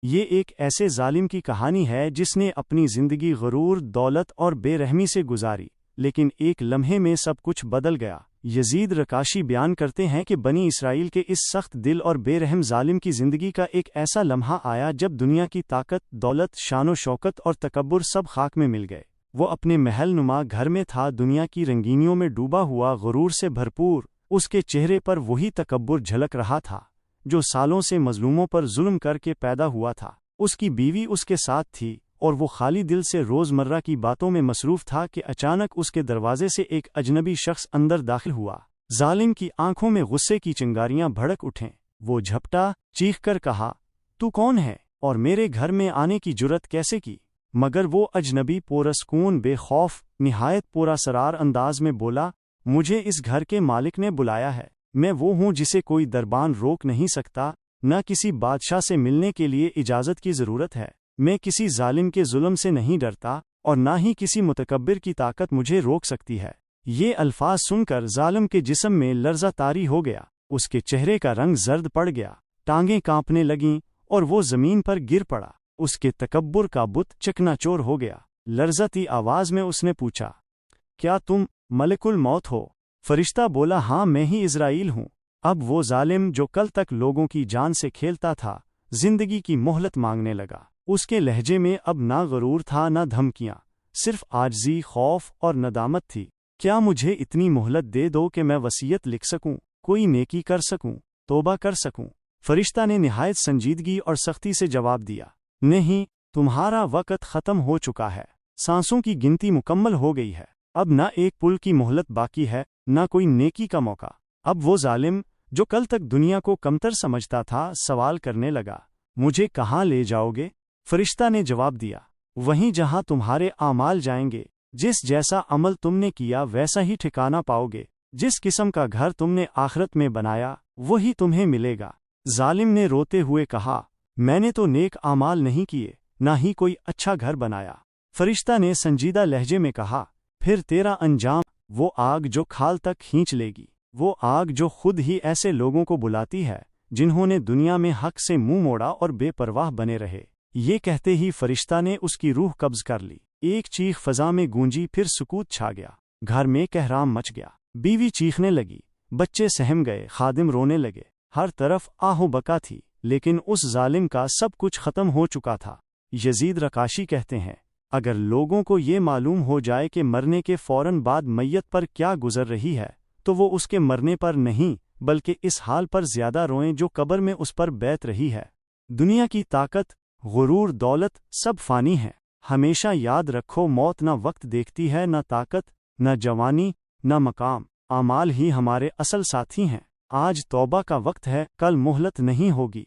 یہ ایک ایسے ظالم کی کہانی ہے جس نے اپنی زندگی غرور، دولت اور بے رحمی سے گزاری، لیکن ایک لمحے میں سب کچھ بدل گیا۔ یزید رکاشی بیان کرتے ہیں کہ بنی اسرائیل کے اس سخت دل اور بے رحم ظالم کی زندگی کا ایک ایسا لمحہ آیا جب دنیا کی طاقت، دولت، شان و شوکت اور تکبر سب خاک میں مل گئے۔ وہ اپنے محل نما گھر میں تھا، دنیا کی رنگینیوں میں ڈوبا ہوا، غرور سے بھرپور۔ اس کے چہرے پر وہی تکبر جھلک رہا تھا جو سالوں سے مظلوموں پر ظلم کر کے پیدا ہوا تھا۔ اس کی بیوی اس کے ساتھ تھی اور وہ خالی دل سے روزمرہ کی باتوں میں مصروف تھا کہ اچانک اس کے دروازے سے ایک اجنبی شخص اندر داخل ہوا۔ ظالم کی آنکھوں میں غصے کی چنگاریاں بھڑک اٹھیں۔ وہ جھپٹا، چیخ کر کہا، تو کون ہے اور میرے گھر میں آنے کی جرت کیسے کی؟ مگر وہ اجنبی پرسکون، بے خوف، نہایت پراسرار انداز میں بولا، مجھے اس گھر کے مالک نے بلایا ہے۔ میں وہ ہوں جسے کوئی دربان روک نہیں سکتا، نہ کسی بادشاہ سے ملنے کے لیے اجازت کی ضرورت ہے۔ میں کسی ظالم کے ظلم سے نہیں ڈرتا اور نہ ہی کسی متکبر کی طاقت مجھے روک سکتی ہے۔ یہ الفاظ سن کر ظالم کے جسم میں لرزہ طاری ہو گیا، اس کے چہرے کا رنگ زرد پڑ گیا، ٹانگیں کانپنے لگیں اور وہ زمین پر گر پڑا۔ اس کے تکبر کا بت چکنا چور ہو گیا۔ لرزتی آواز میں اس نے پوچھا، کیا تم ملک الموت ہو؟ فرشتہ بولا، ہاں میں ہی عزرائیل ہوں۔ اب وہ ظالم جو کل تک لوگوں کی جان سے کھیلتا تھا، زندگی کی مہلت مانگنے لگا۔ اس کے لہجے میں اب نہ غرور تھا نہ دھمکیاں، صرف عاجزی، خوف اور ندامت تھی۔ کیا مجھے اتنی مہلت دے دو کہ میں وصیت لکھ سکوں، کوئی نیکی کر سکوں، توبہ کر سکوں؟ فرشتہ نے نہایت سنجیدگی اور سختی سے جواب دیا، نہیں، تمہارا وقت ختم ہو چکا ہے، سانسوں کی گنتی مکمل ہو گئی ہے، اب نہ ایک پل کی مہلت باقی ہے، نہ کوئی نیکی کا موقع۔ اب وہ ظالم جو کل تک دنیا کو کمتر سمجھتا تھا سوال کرنے لگا، مجھے کہاں لے جاؤ گے؟ فرشتہ نے جواب دیا، وہیں جہاں تمہارے اعمال جائیں گے، جس جیسا عمل تم نے کیا ویسا ہی ٹھکانہ پاؤ گے، جس قسم کا گھر تم نے آخرت میں بنایا وہی تمہیں ملے گا۔ ظالم نے روتے ہوئے کہا، میں نے تو نیک اعمال نہیں کیے، نہ ہی کوئی اچھا گھر بنایا۔ فرشتہ نے سنجیدہ لہجے میں کہا، پھر تیرا انجام وہ آگ جو کھال تک کھینچ لے گی، وہ آگ جو خود ہی ایسے لوگوں کو بلاتی ہے جنہوں نے دنیا میں حق سے منہ موڑا اور بے پرواہ بنے رہے۔ یہ کہتے ہی فرشتہ نے اس کی روح قبض کر لی۔ ایک چیخ فضا میں گونجی، پھر سکوت چھا گیا، گھر میں کہرام مچ گیا۔ بیوی چیخنے لگی، بچے سہم گئے، خادم رونے لگے، ہر طرف آہ و بکا تھی، لیکن اس ظالم کا سب کچھ ختم ہو چکا تھا۔ یزید رکاشی کہتے ہیں، اگر لوگوں کو یہ معلوم ہو جائے کہ مرنے کے فوراً بعد میت پر کیا گزر رہی ہے تو وہ اس کے مرنے پر نہیں بلکہ اس حال پر زیادہ روئیں جو قبر میں اس پر بیت رہی ہے۔ دنیا کی طاقت، غرور، دولت سب فانی ہیں۔ ہمیشہ یاد رکھو، موت نہ وقت دیکھتی ہے، نہ طاقت، نہ جوانی، نہ مقام۔ اعمال ہی ہمارے اصل ساتھی ہیں۔ آج توبہ کا وقت ہے، کل مہلت نہیں ہوگی۔